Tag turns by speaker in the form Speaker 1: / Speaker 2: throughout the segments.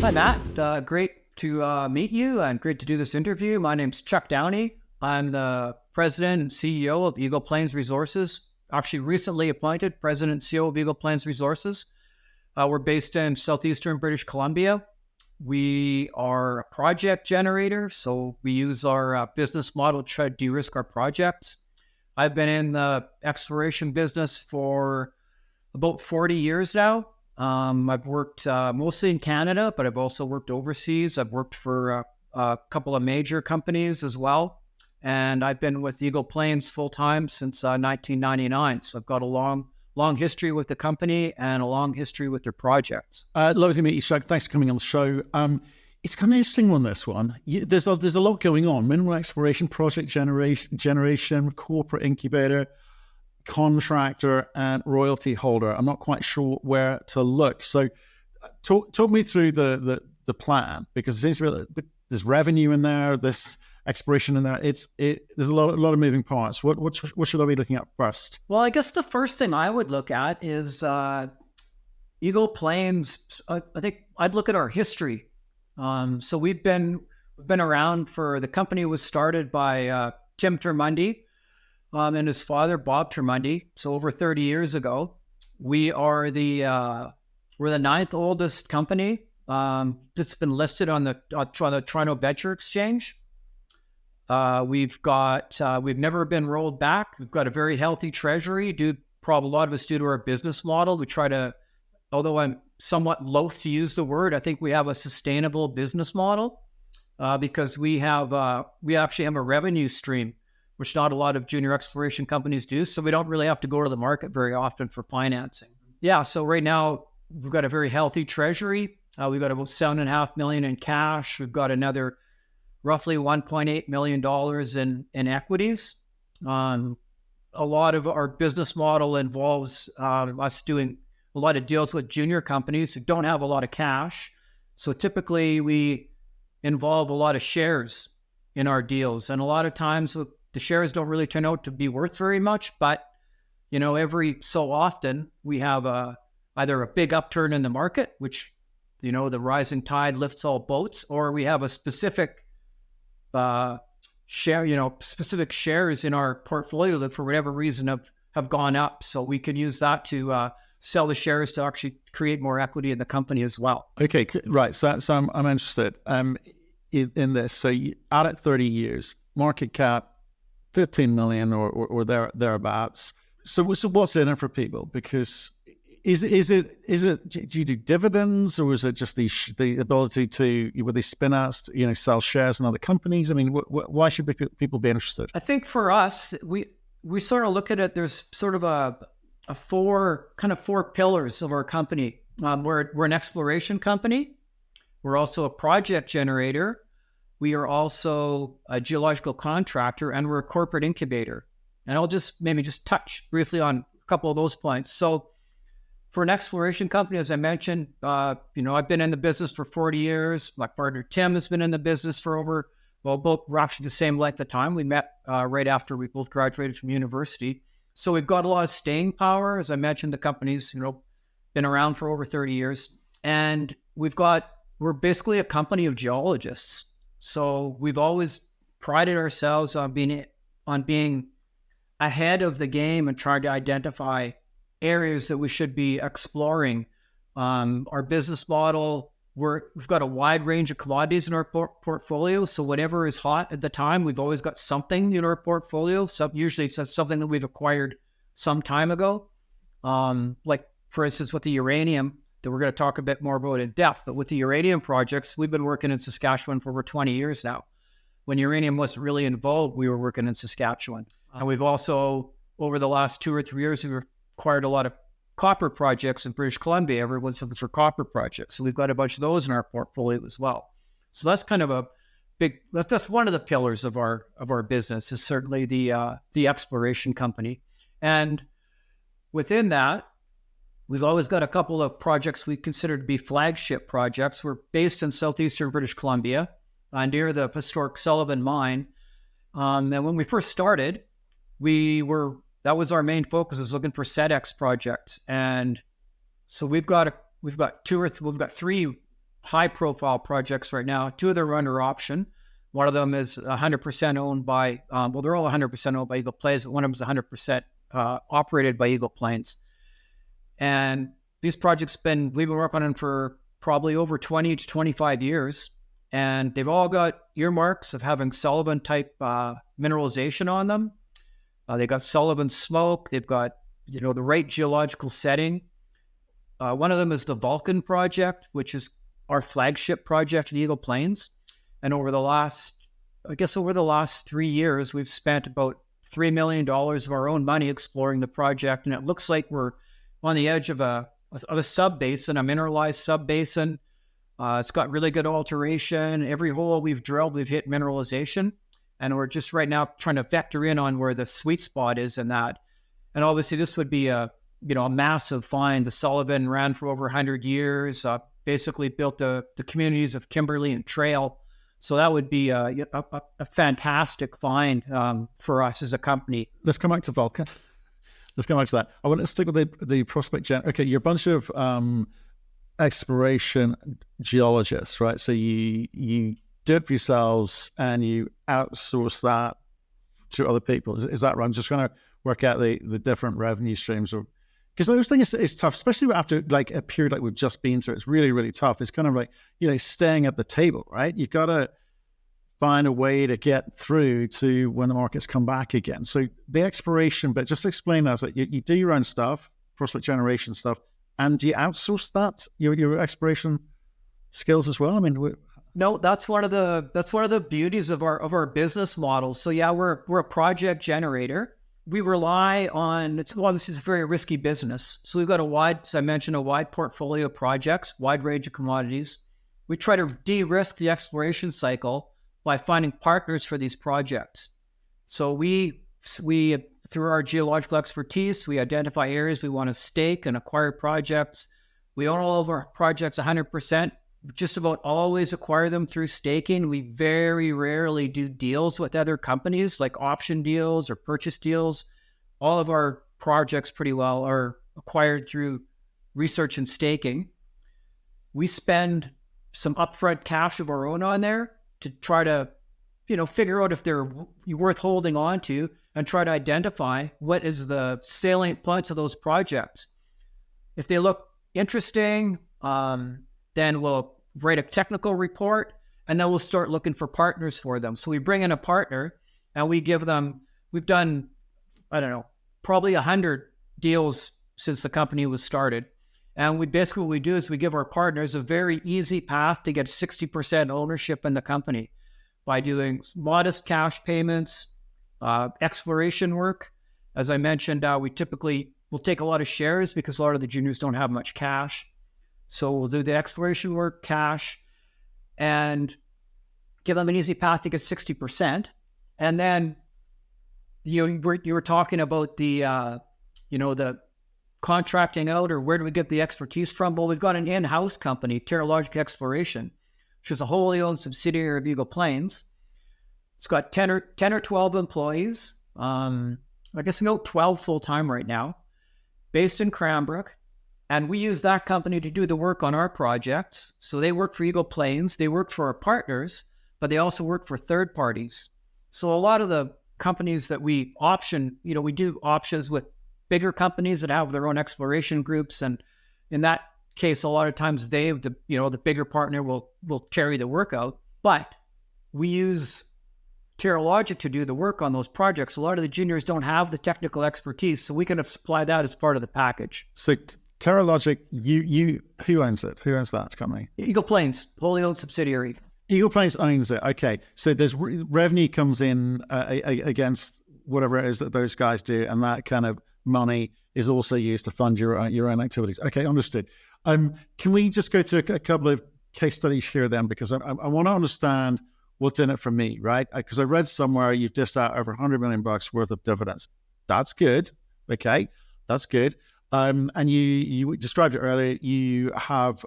Speaker 1: Hi, Matt. Great to meet you and great to do this interview. My name's Chuck Downey. I'm the president and CEO of Eagle Plains Resources, actually recently appointed president and CEO of Eagle Plains Resources. We're based in southeastern British Columbia. We are a project generator, so we use our business model to try to de-risk our projects. I've been in the exploration business for about 40 years now. I've worked mostly in Canada, but I've also worked overseas. I've worked for a couple of major companies as well. And I've been with Eagle Plains full-time since 1999. So I've got a long history with the company and a long history with their projects.
Speaker 2: Lovely to meet you, Chuck. Thanks for coming on the show. It's kind of interesting on this one. There's a lot going on. Mineral exploration, project generation, corporate incubator, contractor, and royalty holder. I'm not quite sure where to look. So talk me through the plan, because it seems to be there's revenue in there, there's exploration in there. There's a lot of moving parts. What should I be looking at first?
Speaker 1: Well, I guess the first thing I would look at is Eagle Plains. I think I'd look at our history. So we've been around for, the company was started by Tim Termundi and his father Bob Termundi. So over 30 years ago, we're the ninth oldest company that's been listed on the Toronto Venture Exchange. We've never been rolled back. We've got a very healthy treasury. Probably a lot of us due to our business model. We try to, although I'm somewhat loath to use the word, I think we have a sustainable business model because we actually have a revenue stream, which not a lot of junior exploration companies do. So we don't really have to go to the market very often for financing. Yeah. So right now we've got a very healthy treasury. We've got about $7.5 million in cash. We've got another roughly $1.8 million in equities. A lot of our business model involves us doing a lot of deals with junior companies who don't have a lot of cash. So typically we involve a lot of shares in our deals. And a lot of times the shares don't really turn out to be worth very much, but every so often we have either a big upturn in the market, which, the rising tide lifts all boats, or we have a specific specific shares in our portfolio that for whatever reason have gone up. So we can use that to sell the shares to actually create more equity in the company as well.
Speaker 2: Okay, right. So I'm interested in this. So you out at 30 years, market cap 15 million or thereabouts. So what's in it for people? Because is it do you do dividends, or is it just the ability to, would they spin out, sell shares in other companies? I mean, why should people be interested?
Speaker 1: I think for us, we sort of look at it. There's sort of four pillars of our company. We're an exploration company. We're also a project generator. We are also a geological contractor, and we're a corporate incubator. And I'll just touch briefly on a couple of those points. So for an exploration company, as I mentioned, I've been in the business for 40 years. My partner Tim has been in the business for both roughly the same length of time. We met right after we both graduated from university. So we've got a lot of staying power. As I mentioned, the company's, been around for over 30 years. And we're basically a company of geologists. So we've always prided ourselves on being ahead of the game and trying to identify areas that we should be exploring. Our business model, we've got a wide range of commodities in our portfolio. So whatever is hot at the time, we've always got something in our portfolio. So usually it's something that we've acquired some time ago. Like for instance, with the uranium that we're going to talk a bit more about in depth, but with the uranium projects, we've been working in Saskatchewan for over 20 years now. When uranium wasn't really in vogue, we were working in Saskatchewan. And we've also, over the last 2 or 3 years, we've acquired a lot of copper projects in British Columbia. Everyone's looking for copper projects. So we've got a bunch of those in our portfolio as well. So that's kind of that's one of the pillars of our business, is certainly the exploration company. And within that, we've always got a couple of projects we consider to be flagship projects. We're based in southeastern British Columbia, near the historic Sullivan mine. And when we first started, that was our main focus, is looking for SEDEX projects. And so we've got 3 high-profile projects right now. Two of them are under option. One of them is 100% owned by, well, they're all 100% owned by Eagle Plains, but one of them is 100% operated by Eagle Plains. And these projects we've been working on them for probably over 20 to 25 years. And they've all got earmarks of having Sullivan-type mineralization on them. They've got Sullivan smoke. They've got, the right geological setting. One of them is the Vulcan project, which is our flagship project in Eagle Plains. And over the last 3 years, we've spent about $3 million of our own money exploring the project. And it looks like we're on the edge of a sub-basin, a mineralized sub-basin. It's got really good alteration. Every hole we've drilled, we've hit mineralization. And we're just right now trying to vector in on where the sweet spot is in that. And obviously this would be a massive find. The Sullivan ran for over 100 years, basically built the communities of Kimberley and Trail. So that would be a fantastic find for us as a company.
Speaker 2: Let's come back to Vulcan. Let's come back to that. I want to stick with the prospect Okay, you're a bunch of exploration geologists, right? So you do it for yourselves and you outsource that to other people. Is that right? I'm just trying to work out the different revenue streams, or because I always think it's tough, especially after like a period like we've just been through. It's really, really tough. It's kind of like, staying at the table, right? You've got to find a way to get through to when the markets come back again. So the exploration bit, just explain that. You do your own stuff, prospect generation stuff, and do you outsource that, your exploration skills as well? I mean,
Speaker 1: no, that's one of the beauties of our business model. So yeah, we're a project generator. We rely on, this is a very risky business. So we've got as I mentioned, a wide portfolio of projects, wide range of commodities. We try to de-risk the exploration cycle by finding partners for these projects. So we through our geological expertise, we identify areas we want to stake and acquire projects. We own all of our projects 100%. Just about always acquire them through staking. We very rarely do deals with other companies, like option deals or purchase deals. All of our projects pretty well are acquired through research and staking. We spend some upfront cash of our own on there to try to, figure out if they're worth holding on to and try to identify what is the salient points of those projects. If they look interesting, then we'll write a technical report, and then we'll start looking for partners for them. So we bring in a partner, and we've done, probably 100 deals since the company was started. And what we do is we give our partners a very easy path to get 60% ownership in the company by doing modest cash payments, exploration work. As I mentioned, we typically will take a lot of shares because a lot of the juniors don't have much cash. So we'll do the exploration work, cash, and give them an easy path to get 60%. And then, you were talking about the contracting out, or where do we get the expertise from? Well, we've got an in-house company, Geological Exploration, which is a wholly owned subsidiary of Eagle Plains. It's got 10 or 12 employees. I guess about 12 full-time right now, based in Cranbrook. And we use that company to do the work on our projects. So they work for Eagle Plains, they work for our partners, but they also work for third parties. So a lot of the companies that we option, we do options with bigger companies that have their own exploration groups. And in that case, a lot of times the bigger partner will carry the work out. But we use Terralogic to do the work on those projects. A lot of the juniors don't have the technical expertise, so we can supply that as part of the package.
Speaker 2: So Terralogic, who owns it? Who owns that company?
Speaker 1: Eagle Plains, wholly owned subsidiary.
Speaker 2: Eagle Plains owns it. Okay, so there's revenue comes in against whatever it is that those guys do, and that kind of money is also used to fund your own activities. Okay, understood. Can we just go through a couple of case studies here then, because I want to understand what's in it for me, right? Because I read somewhere you've dished out over $100 million worth of dividends. That's good. Okay, that's good. And you described it earlier. You have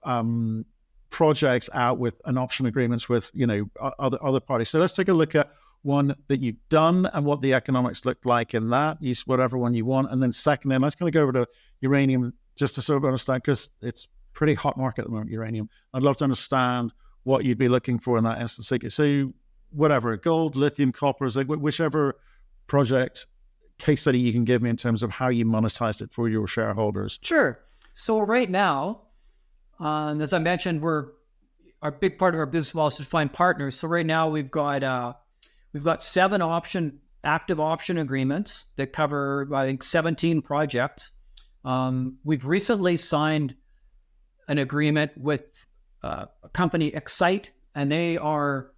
Speaker 2: projects out with an option agreements with other parties. So let's take a look at one that you've done and what the economics look like in that. Use whatever one you want, and then second, let's kind of go over to uranium just to sort of understand, because it's pretty hot market at the moment, uranium. I'd love to understand what you'd be looking for in that instance. So whatever, gold, lithium, copper, is like whichever project case study you can give me in terms of how you monetized it for your shareholders.
Speaker 1: Sure. So right now, as I mentioned, our big part of our business model is to find partners. So right now we've got 7 active option agreements that cover, I think, 17 projects. We've recently signed an agreement with a company, Excite, and they're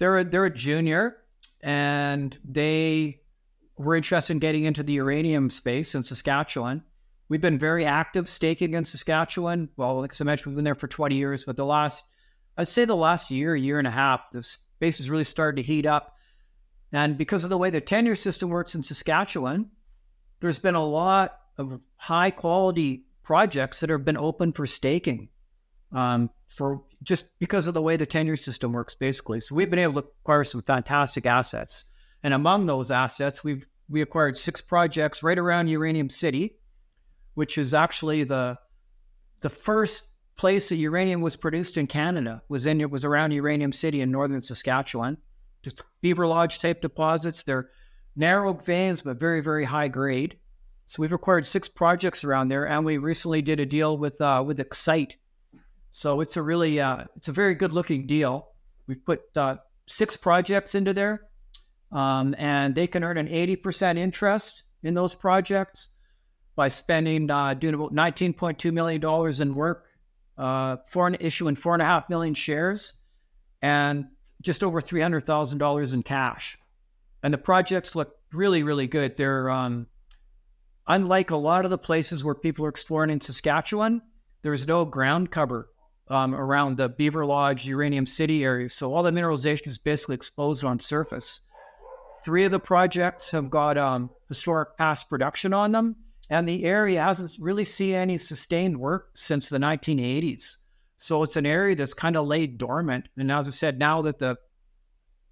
Speaker 1: a junior, and they were interested in getting into the uranium space in Saskatchewan. We've been very active staking in Saskatchewan. Well, like I mentioned, we've been there for 20 years, but I'd say the last year and a half, the space has really started to heat up. And because of the way the tenure system works in Saskatchewan, there's been a lot of high quality projects that have been open for staking, for just because of the way the tenure system works, basically. So we've been able to acquire some fantastic assets. And among those assets, we acquired 6 projects right around Uranium City, which is actually the first place that uranium was produced in Canada. It was around Uranium City in northern Saskatchewan. It's Beaver Lodge type deposits. They're narrow veins, but very, very high grade. So we've acquired 6 projects around there, and we recently did a deal with Excite. So it's a very good looking deal. We put 6 projects into there, and they can earn an 80% interest in those projects by doing about $19.2 million in work, issuing 4.5 million shares, and just over $300,000 in cash. And the projects look really, really good. They're unlike a lot of the places where people are exploring in Saskatchewan, there's no ground cover around the Beaver Lodge, Uranium City area. So all the mineralization is basically exposed on surface. 3 of the projects have got historic past production on them, and the area hasn't really seen any sustained work since the 1980s. So it's an area that's kind of laid dormant. And as I said, now that the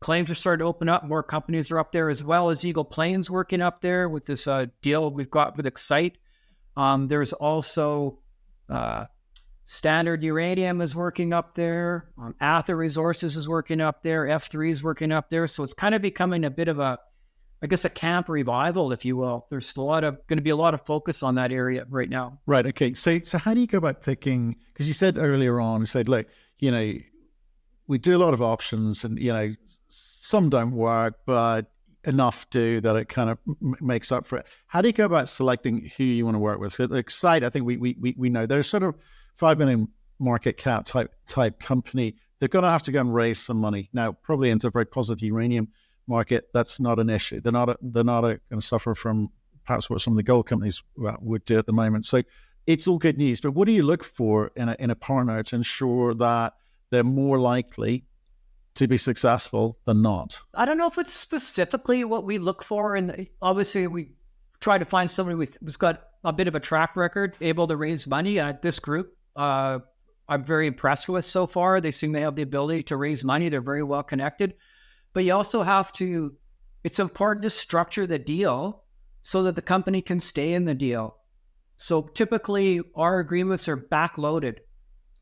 Speaker 1: claims are starting to open up, more companies are up there, as well as Eagle Plains working up there with this deal we've got with Excite. There's also Standard Uranium is working up there. Ather Resources is working up there. F3 is working up there. So it's kind of becoming a bit of a camp revival, if you will. There's going to be a lot of focus on that area right now.
Speaker 2: Right. Okay. So how do you go about picking? Because you said earlier on, you said, look, we do a lot of options, and some don't work, but enough do that it kind of makes up for it. How do you go about selecting who you want to work with? Excite, I think we know they're sort of 5 million market cap type company. They're going to have to go and raise some money now, probably into a very positive uranium market. That's not an issue. They're not going to suffer from perhaps what some of the gold companies would do at the moment. So it's all good news. But what do you look for in a partner to ensure that they're more likely to be successful than not? I
Speaker 1: don't know if it's specifically what we look for. And obviously we try to find somebody who's got a bit of a track record, able to raise money. This group, I'm very impressed with so far. They seem to have the ability to raise money. They're very well connected. But you also it's important to structure the deal so that the company can stay in the deal. So typically our agreements are backloaded.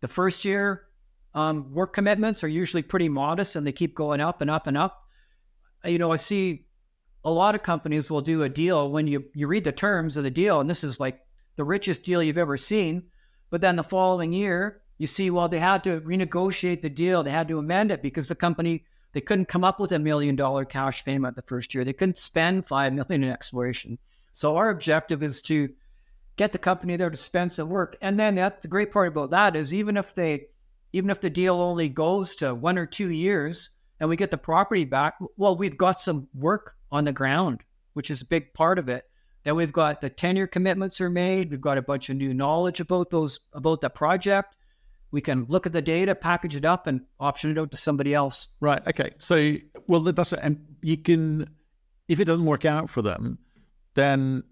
Speaker 1: The first year, work commitments are usually pretty modest, and they keep going up and up and up. I see a lot of companies will do a deal when you read the terms of the deal, and this is like the richest deal you've ever seen. But then the following year, you see, well, they had to renegotiate the deal. They had to amend it because the company, they couldn't come up with $1 million cash payment the first year. They couldn't spend $5 million in exploration. So our objective is to get the company there to spend some work. And then the great part about that is even if the deal only goes to 1 or 2 years and we get the property back, well, we've got some work on the ground, which is a big part of it. Then we've got the tenure commitments are made. We've got a bunch of new knowledge about the project. We can look at the data, package it up, and option it out to somebody else.
Speaker 2: Right. Okay. So, well, that's it. And you can, if it doesn't work out for them, then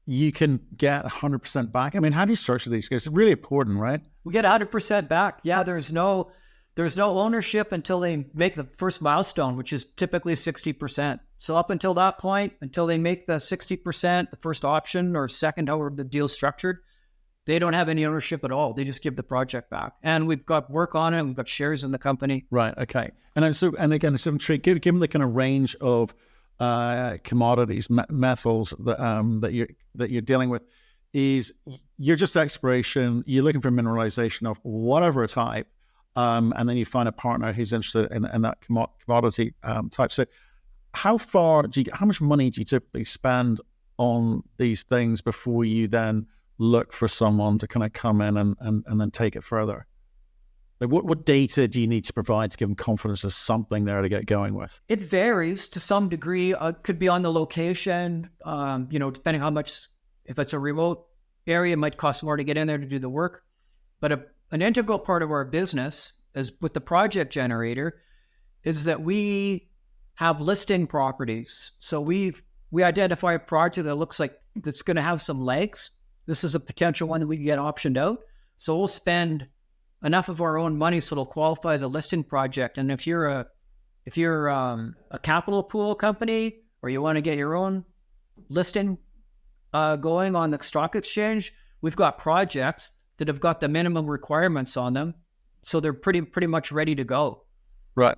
Speaker 2: you can get 100% back. I mean, how do you structure these guys? It's really important, right?
Speaker 1: We get 100% back. Yeah. There's no ownership until they make the first milestone, which is typically 60%. So up until that point, until they make the 60%, the first option or second, however the deal's structured, They don't have any ownership at all. They just give the project back. And we've got work on it. We've got shares in the company.
Speaker 2: Right. Okay. And again, it's intriguing, given the kind of range of commodities, metals that you're dealing with, is you're just exploration. You're looking for mineralization of whatever type, and then you find a partner who's interested in that commodity type. So, how much money do you typically spend on these things before you then look for someone to kind of come in and then take it further? Like what data do you need to provide to give them confidence there's something there to get going with?
Speaker 1: It varies to some degree. Could be on the location, depending how much. If it's a remote area, it might cost more to get in there to do the work. But an integral part of our business is with the project generator is that we have listing properties. So we identify a project that looks like that's going to have some legs. This is a potential one that we can get optioned out. So we'll spend enough of our own money so it'll qualify as a listing project. And if you're a capital pool company, or you want to get your own listing going on the stock exchange, we've got projects that have got the minimum requirements on them, so they're pretty much ready to go.
Speaker 2: Right.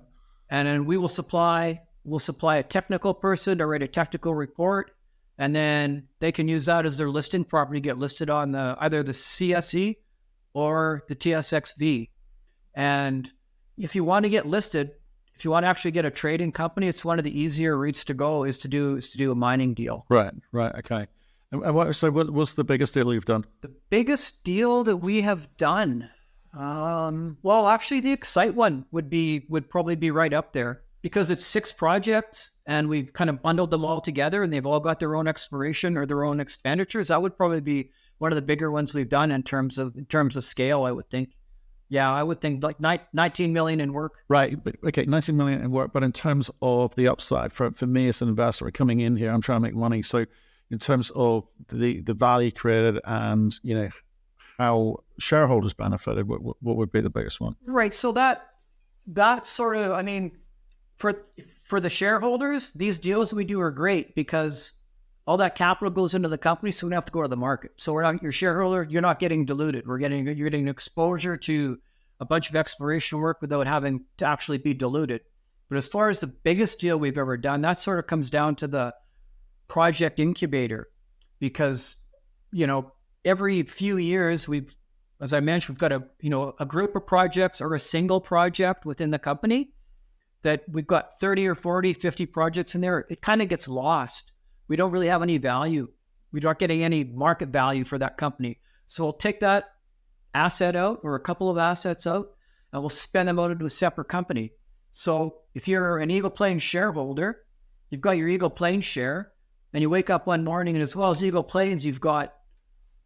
Speaker 1: And then we'll supply a technical person to write a technical report. And then they can use that as their listing property, get listed on either the CSE or the TSXV. And if you want to get listed, if you want to actually get a trading company, it's one of the easier routes to go is to do a mining deal.
Speaker 2: Right. Okay. And what's the biggest deal you've done?
Speaker 1: The biggest deal that we have done, well, actually, the Excite one would probably be right up there, because it's 6 projects and we've kind of bundled them all together and they've all got their own exploration or their own expenditures. That would probably be one of the bigger ones we've done in terms of scale, I would think. Yeah, I would think like 19 million in work.
Speaker 2: Right. But okay, 19 million in work. But in terms of the upside for me as an investor coming in here, I'm trying to make money. So in terms of the value created and, how shareholders benefited, what would be the biggest one?
Speaker 1: Right. So that sort of, I mean, for the shareholders, these deals we do are great because all that capital goes into the company, so we don't have to go to the market. So we're not your shareholder, you're not getting diluted. You're getting exposure to a bunch of exploration work without having to actually be diluted. But as far as the biggest deal we've ever done, that sort of comes down to the project incubator, because every few years as I mentioned, we've got a group of projects or a single project within the company that we've got 30 or 40, 50 projects in there. It kind of gets lost. We don't really have any value. We're not getting any market value for that company. So we'll take that asset out or a couple of assets out and we'll spend them out into a separate company. So if you're an Eagle Plains shareholder, you've got your Eagle Plains share, and you wake up one morning and as well as Eagle Plains, you've got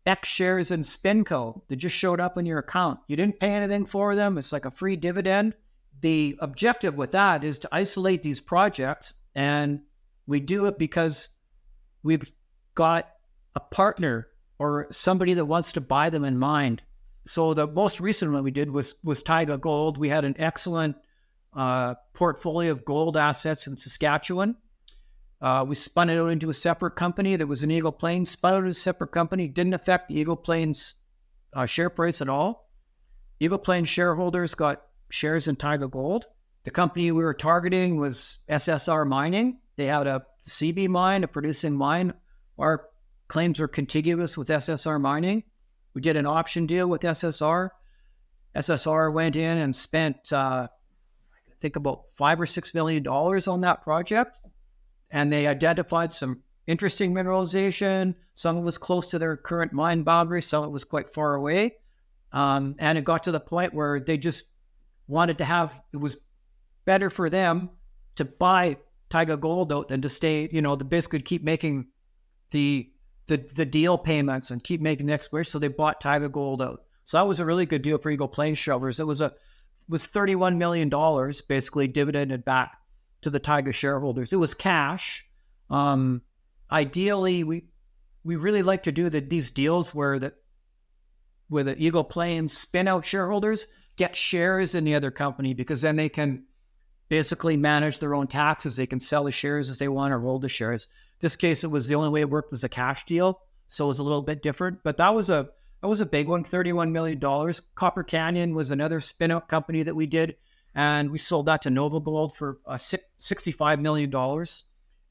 Speaker 1: X shares in Spinco that just showed up in your account. You didn't pay anything for them. It's like a free dividend. The objective with that is to isolate these projects, and we do it because we've got a partner or somebody that wants to buy them in mind. So the most recent one we did was Taiga Gold. We had an excellent portfolio of gold assets in Saskatchewan. We spun it out into a separate company that was an Eagle Plains, spun it out into a separate company, didn't affect the Eagle Plains share price at all. Eagle Plains shareholders got shares in Taiga Gold. The company we were targeting was SSR Mining. They had a CB mine, a producing mine. Our claims were contiguous with SSR Mining. We did an option deal with SSR. SSR went in and spent, I think, about $5 or $6 million on that project. And they identified some interesting mineralization. Some of it was close to their current mine boundary. Some of it was quite far away. And it got to the point where they just wanted to it was better for them to buy Taiga Gold out than to stay, the basically keep making the deal payments and keep making the exploration. So they bought Taiga Gold out. So that was a really good deal for Eagle Plains shareholders. It was $31 million basically dividended back to the Taiga shareholders. It was cash. Ideally, we really like to do these deals where the Eagle Plains spin out shareholders get shares in the other company, because then they can basically manage their own taxes. They can sell the shares as they want or hold the shares. This case, it was the only way it worked was a cash deal, so it was a little bit different. But that was a That was a big one, $31 million. Copper Canyon was another spin-out company that we did, and we sold that to Nova Gold for $65 million.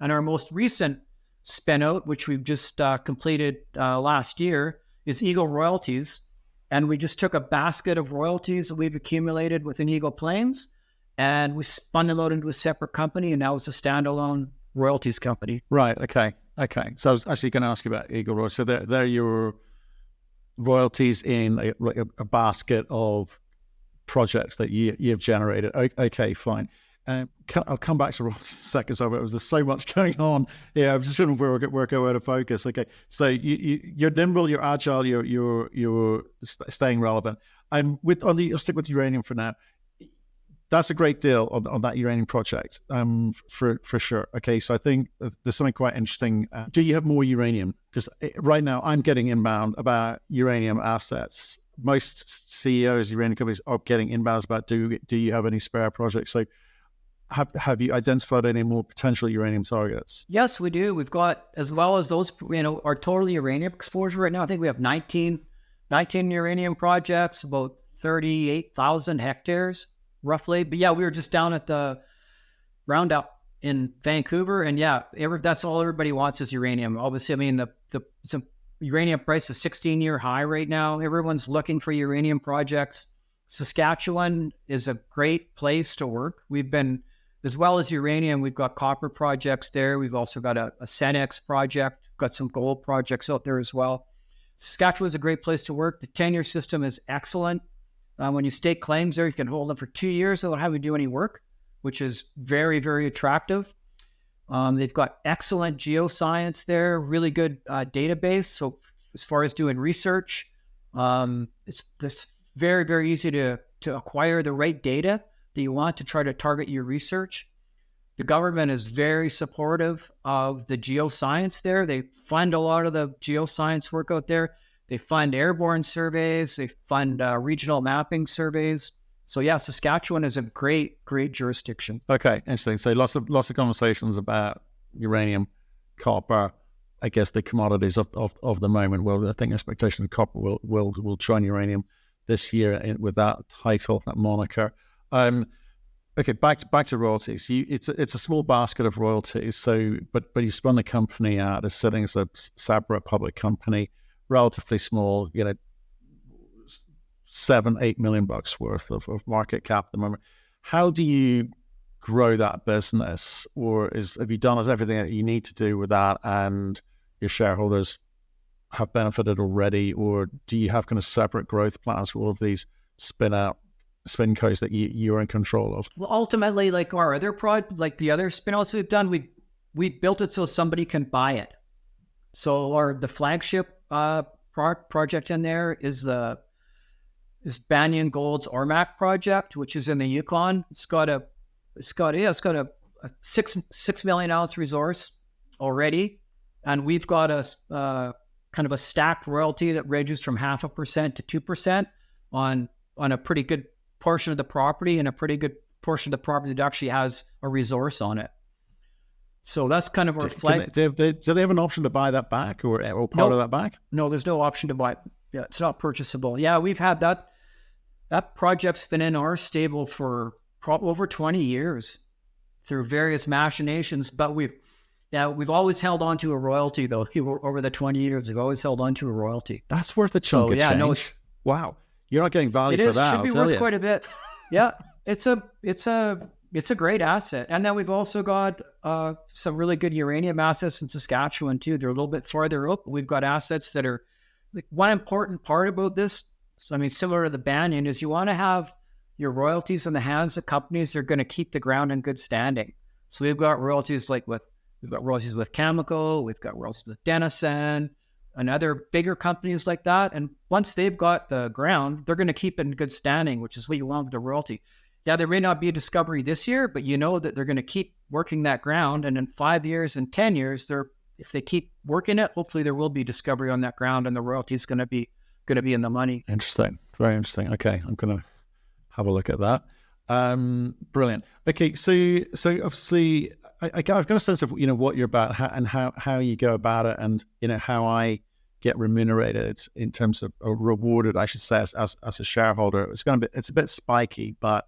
Speaker 1: And our most recent spin-out, which we've just completed last year, is Eagle Royalties. And we just took a basket of royalties that we've accumulated within Eagle Plains, and we spun them out into a separate company, and now it's a standalone royalties company.
Speaker 2: Right. Okay. So I was actually going to ask you about Eagle Royalties. So they're your royalties in a basket of projects that you've generated. Okay, fine. I'll come back to royalties in a second. So there's so much going on. Yeah, I'm just trying to work out where to focus. Okay, so you're nimble, you're agile, you're staying relevant. I'll stick with uranium for now. That's a great deal on that uranium project, for sure. Okay, so I think there's something quite interesting. Do you have more uranium? Because right now I'm getting inbound about uranium assets. Most CEOs, uranium companies, are getting inbounds about do you have any spare projects? So have you identified any more potential uranium targets?
Speaker 1: Yes, we do. We've got, as well as those, our total uranium exposure right now, I think we have 19 uranium projects, about 38,000 hectares. Roughly. But yeah, we were just down at the roundup in Vancouver, and yeah, that's all everybody wants is uranium. Obviously, I mean, the uranium price is 16-year high right now. Everyone's looking for uranium projects. Saskatchewan is a great place to work. We've been, as well as uranium, we've got copper projects there. We've also got a Cenex project, got some gold projects out there as well. Saskatchewan is a great place to work. The 10-year system is excellent. When you stake claims there, you can hold them for 2 years without having to do any work, which is very, very attractive. They've got excellent geoscience there, really good database. So as far as doing research, it's very, very easy to acquire the right data that you want to try to target your research. The government is very supportive of the geoscience there. They fund a lot of the geoscience work out there. They fund airborne surveys. They fund regional mapping surveys. So yeah, Saskatchewan is a great jurisdiction.
Speaker 2: Okay, interesting. So lots of conversations about uranium, copper. I guess the commodities of the moment. Well, I think expectation of copper will join uranium this year with that title, that moniker. Okay, back to royalties. It's a small basket of royalties. So, but you spun the company out as sitting as a separate public company. Relatively small, $7-8 million worth of market cap at the moment. How do you grow that business, or have you done everything that you need to do with that, and your shareholders have benefited already, or do you have kind of separate growth plans for all of these spin codes that you're in control of?
Speaker 1: Well, ultimately, like our other like the other spin-outs we've done, we built it so somebody can buy it. So the flagship project in there is Banyan Gold's Ormac project, which is in the Yukon. It's got a 6 million ounce resource already, and we've got a kind of a stacked royalty that ranges from 0.5% to 2% on a pretty good portion of the property, and a pretty good portion of the property that actually has a resource on it. So that's kind of our flag.
Speaker 2: Do they have an option to buy that back, or part of that back?
Speaker 1: No, there's no option to buy. Yeah, it's not purchasable. Yeah, we've had that. That project's been in our stable for over 20 years through various machinations, but we've always held on to a royalty, though. Over the 20 years, we've always held on to a royalty.
Speaker 2: That's worth a chunk of change. No, wow. You're not getting value for that.
Speaker 1: It should be worth quite a bit. Yeah, it's a great asset. And then we've also got some really good uranium assets in Saskatchewan too. They're a little bit farther up. We've got assets that are, like, one important part about this, I mean, similar to the Banyan, is you want to have your royalties in the hands of companies that are going to keep the ground in good standing. So we've got royalties with Cameco, we've got royalties with Denison, and other bigger companies like that. And once they've got the ground, they're going to keep it in good standing, which is what you want with the royalty. Yeah, there may not be a discovery this year, but you know that they're going to keep working that ground. And in 5 years and 10 years, if they keep working it, hopefully there will be discovery on that ground, and the royalty is going to be in the money.
Speaker 2: Interesting. Very interesting. Okay, I'm going to have a look at that. Brilliant. Okay, so obviously I've got a sense of what you're about, and how you go about it, and how I get remunerated in terms of, or rewarded, I should say, as a shareholder. It's a bit spiky, but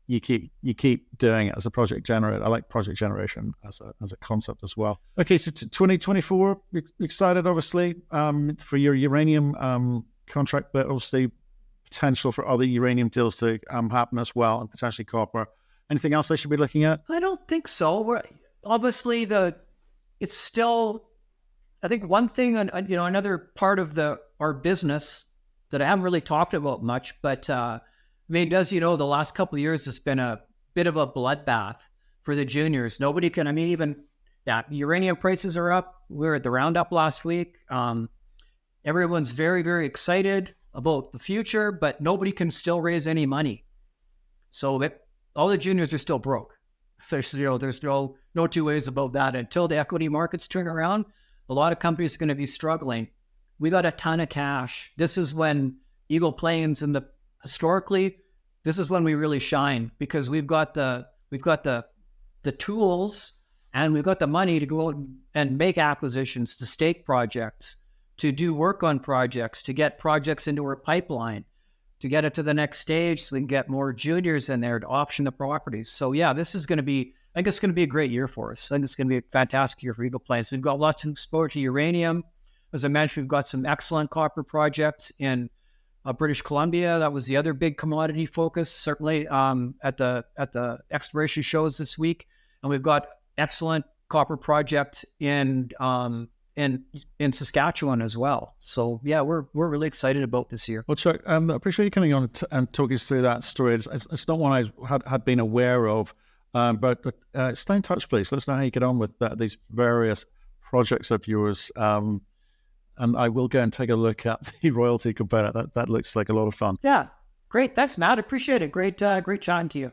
Speaker 2: you keep doing it as a project generator. I like project generation as a concept as well. Okay, so 2024, excited obviously for your uranium contract, but obviously potential for other uranium deals to happen as well, and potentially copper. Anything else I should be looking at?
Speaker 1: I don't think so. Obviously it's still. I think one thing, another part of our business that I haven't really talked about much, but as you know, the last couple of years has been a bit of a bloodbath for the juniors. Nobody can. Uranium prices are up. We were at the roundup last week. Everyone's very, very excited about the future, but nobody can still raise any money. So all the juniors are still broke. There's no two ways about that. Until the equity markets turn around, a lot of companies are going to be struggling. We got a ton of cash. This is when Eagle Plains historically, this is when we really shine, because we've got the tools and we've got the money to go out and make acquisitions, to stake projects, to do work on projects, to get projects into our pipeline, to get it to the next stage so we can get more juniors in there to option the properties. So yeah, this is going to be, I think it's going to be a great year for us. I think it's going to be a fantastic year for Eagle Plains. We've got lots of exposure to uranium. As I mentioned, we've got some excellent copper projects in British Columbia. That was the other big commodity focus, certainly at the exploration shows this week. And we've got excellent copper projects in Saskatchewan as well. So yeah, we're really excited about this year.
Speaker 2: Well, Chuck, I appreciate you coming on and talking us through that story. It's not one I had been aware of, but stay in touch, please. Let us know how you get on with these various projects of yours. And I will go and take a look at the royalty component. That looks like a lot of fun.
Speaker 1: Yeah, great. Thanks, Matt. Appreciate it. Great chatting to you.